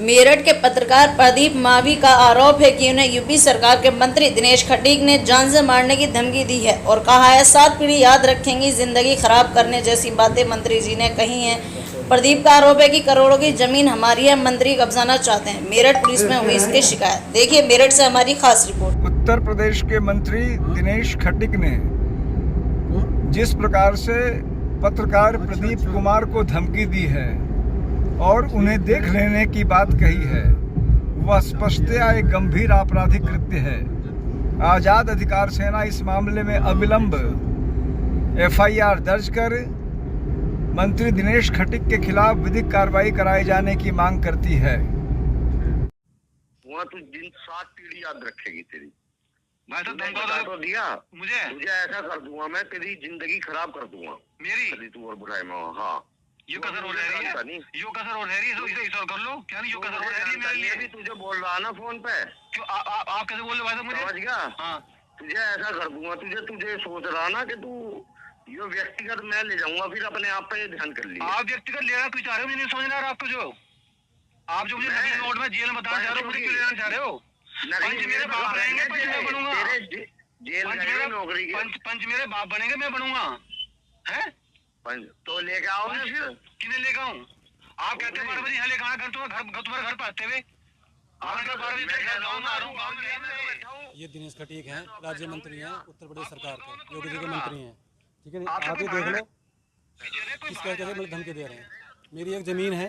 मेरठ के पत्रकार प्रदीप मावी का आरोप है कि उन्हें यूपी सरकार के मंत्री दिनेश खटीक ने जान से मारने की धमकी दी है और कहा है 7 पीढ़ी याद रखेंगी, जिंदगी खराब करने जैसी बातें मंत्री जी ने कही हैं। प्रदीप का आरोप है कि करोड़ों की जमीन हमारी है, मंत्री कब्जाना चाहते हैं। मेरठ पुलिस में हुई इसकी शिकायत। देखिए मेरठ से हमारी खास रिपोर्ट। उत्तर प्रदेश के मंत्री दिनेश खटीक ने जिस प्रकार से पत्रकार प्रदीप कुमार को धमकी दी है और उन्हें देख लेने की बात कही है, वह स्पष्टतया एक गंभीर आपराधिक कृत्य है। आज़ाद अधिकार सेना इस मामले में अविलंब FIR दर्ज कर मंत्री दिनेश खटीक के खिलाफ विधिक कार्रवाई कराए जाने की मांग करती है। वहाँ तू दिन 7 पीढ़ी याद रखेगी तेरी। मैं तो धमका तो दिया मुझे ऐसा कर दूंगा, मैं तेरी जिंदगी खराब कर दूंगा मेरी तू और बुराई में। हाँ यो कसर हो रही है, यो कसर हो रही है, इसे इशारा कर लो। क्या नहीं यो कसर हो रही है मेरे लिए भी तुझे बोल रहा ना फोन पे। क्यों आप कैसे बोल रहे भाई साहब मुझे? समझ गया? हाँ तुझे ऐसा कर दूंगा, तुझे सोच रहा ना कि तू यो व्यक्तिगत मैं ले जाऊंगा, फिर अपने आप पे ध्यान कर लिया। आप व्यक्तिगत ले रहे क्यों चाह रहे हो? मुझे नहीं समझ रहा आपको। जो आप जो मुझे नकली नोट में जेल में बताना चाह रहे हो, मुझे क्यों लेना चाह रहे हो? पंच मेरे बाप रहेंगे, पंच मैं बनूंगा। पंच मेरे बाप बनेंगे, मैं बनूंगा। है तो लेके आओ ना, फिर किन्हें लेके आऊं? आप कहते हैं 12 बजे यहाँ लेके आना, घर तुम्हारे घर पे आते हुए ये दिनेश खटीक हैं, राज्य मंत्री हैं उत्तर प्रदेश सरकार के, योगी जी के मंत्री हैं। ठीक है, आप ही देख लो किस तरीके से मुझे धमकी दे रहे हैं। मेरी एक ज़मीन है,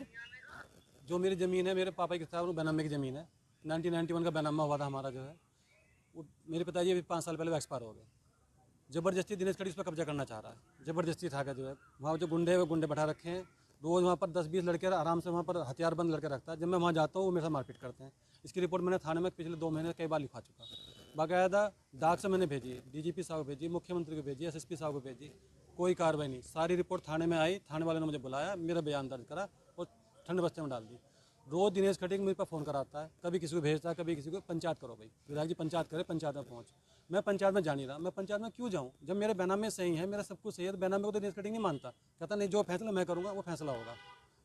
जो मेरी ज़मीन है मेरे पापा के साथ बैनामे की ज़मीन है। 1991 का बैनामा हुआ था हमारा, जो है वो मेरे पिताजी अभी 5 साल पहले एक्सपायर हो गए। ज़बरदस्ती दिनेश खटीक इस पर कब्जा करना चाह रहा है, ज़बरदस्ती था। जो है वहाँ जो गुंडे हैं वो गुंडे बैठा रखे हैं। रोज़ वहाँ पर 10-20 लड़के आराम से वहाँ पर हथियारबंद लड़के रखता है। जब मैं वहाँ जाता हूँ वो मेरे साथ मारपीट करते हैं। इसकी रिपोर्ट मैंने थाने में पिछले 2 महीने कई बार लिखा चुका। बाकायदा डाक से मैंने भेजी, DGP साहब को भेजी, मुख्यमंत्री को भेजी, SSP साहब को भेजी, कोई कार्रवाई नहीं। सारी रिपोर्ट थाने में आई, थाने वाले ने मुझे बुलाया, मेरा बयान दर्ज करा और ठंड बस्ते में डाल दी। रोज़ दिनेश खटीक मेरे पर फ़ोन कराता है, कभी किसी को भेजता है, कभी किसी को। पंचायत करो भाई, विधायक जी पंचायत करे, पंचायत में पहुँच। मैं पंचायत में जा नहीं रहा। मैं पंचायत में क्यों जाऊँ जब मेरे बैनामे सही है, मेरा सब कुछ सही है। तो बैनामे को तो दिनेश खटीक नहीं मानता, कहता नहीं जो फैसला मैं करूँगा वो फैसला होगा।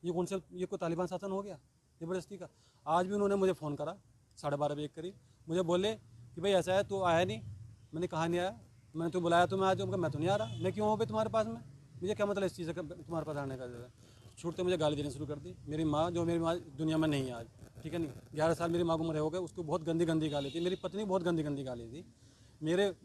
ये कोई तालिबान शासन हो गया ज़बरदस्ती का? आज भी उन्होंने मुझे फ़ोन करा 12:30 बजे करीब, मुझे बोले कि भाई ऐसा है, तो आया नहीं। मैंने कहा नहीं आया, मैंने तो बुलाया तो मैं आ जाऊँगा। मैं तो नहीं आ रहा, मैं क्यों हूँ भाई तुम्हारे पास में? मुझे क्या मतलब इस चीज़ का तुम्हारे पास आने का? जो है छूटते मुझे गाली देनी शुरू कर दी। मेरी माँ, जो मेरी माँ दुनिया में नहीं है आज, ठीक है नहीं, 11 साल मेरी माँ को उम्र हो गए, उसको बहुत गंदी गंदी गाली थी। मेरी पत्नी बहुत गंदी गंदी गाली थी,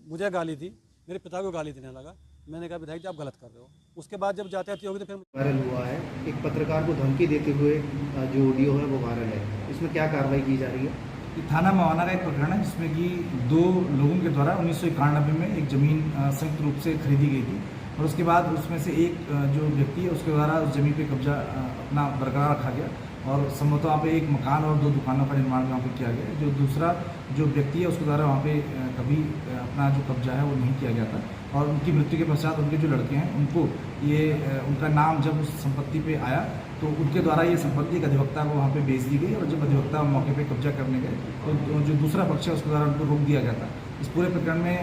मुझे गाली थी, मेरे पिता को गाली देने लगा। मैंने कहा विधायक जी आप गलत कर रहे हो। उसके बाद जब जाते आती होगी तो फिर वायरल हुआ है, एक पत्रकार को धमकी देते हुए जो ऑडियो है वो वायरल है, इसमें क्या कार्रवाई की जा रही है? थाना मवाना का एक प्रकरण है जिसमें कि 2 लोगों के द्वारा 1991 में एक ज़मीन संयुक्त रूप से खरीदी गई थी और उसके बाद उसमें से एक जो व्यक्ति है उसके द्वारा उस ज़मीन पे कब्जा अपना बरकरार रखा गया और संभवतः वहाँ पे एक मकान और 2 दुकानों का निर्माण वहाँ पे किया गया। जो दूसरा जो व्यक्ति है उसके द्वारा वहाँ पे कभी अपना जो कब्जा है वो नहीं किया गया था और उनकी मृत्यु के पश्चात उनके जो लड़के हैं उनको ये उनका नाम जब उस संपत्ति पे आया तो उनके द्वारा ये संपत्ति एक अधिवक्ता को वहाँ पे बेच दी गई और जब अधिवक्ता मौके पे कब्जा करने गए तो जो दूसरा पक्ष है उसके द्वारा उनको रोक दिया गया था। इस पूरे प्रकरण में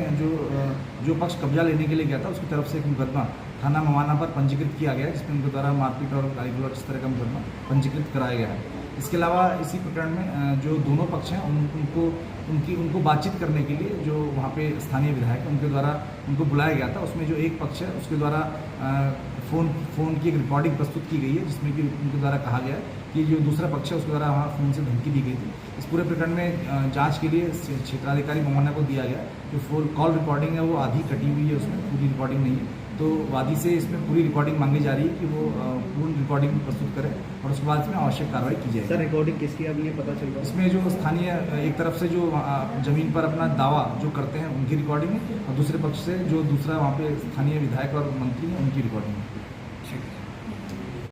जो पक्ष कब्जा लेने के लिए गया था उसकी तरफ से एक मुकदमा थाना मवाना पर पंजीकृत किया गया है, जिसमें उनके द्वारा मारपीट और गाली गलौज इस तरह का मुकदमा पंजीकृत कराया गया है। इसके अलावा इसी प्रकरण में जो दोनों पक्ष हैं उनको बातचीत करने के लिए जो वहाँ पे स्थानीय विधायक हैं उनके द्वारा उनको बुलाया गया था। उसमें जो एक पक्ष है उसके द्वारा फ़ोन की एक रिकॉर्डिंग प्रस्तुत की गई है जिसमें कि उनके द्वारा कहा गया है कि जो दूसरा पक्ष है उसके द्वारा वहाँ फ़ोन से धमकी दी गई थी। इस पूरे प्रकरण में जांच के लिए क्षेत्राधिकारी मवाना को दिया गया। जो कॉल रिकॉर्डिंग है वो आधी कटी हुई है, उसमें पूरी रिकॉर्डिंग नहीं है, तो वादी से इसमें पूरी रिकॉर्डिंग मांगी जा रही है कि वो पूर्ण रिकॉर्डिंग प्रस्तुत करें और उसके बाद इसमें आवश्यक कार्रवाई की जाएगी। सर रिकॉर्डिंग किसकी अभी ये पता चल रहा है? इसमें जो स्थानीय एक तरफ से जो ज़मीन पर अपना दावा जो करते हैं उनकी रिकॉर्डिंग है और दूसरे पक्ष से जो दूसरा वहाँ पे स्थानीय विधायक और मंत्री हैं उनकी रिकॉर्डिंग है।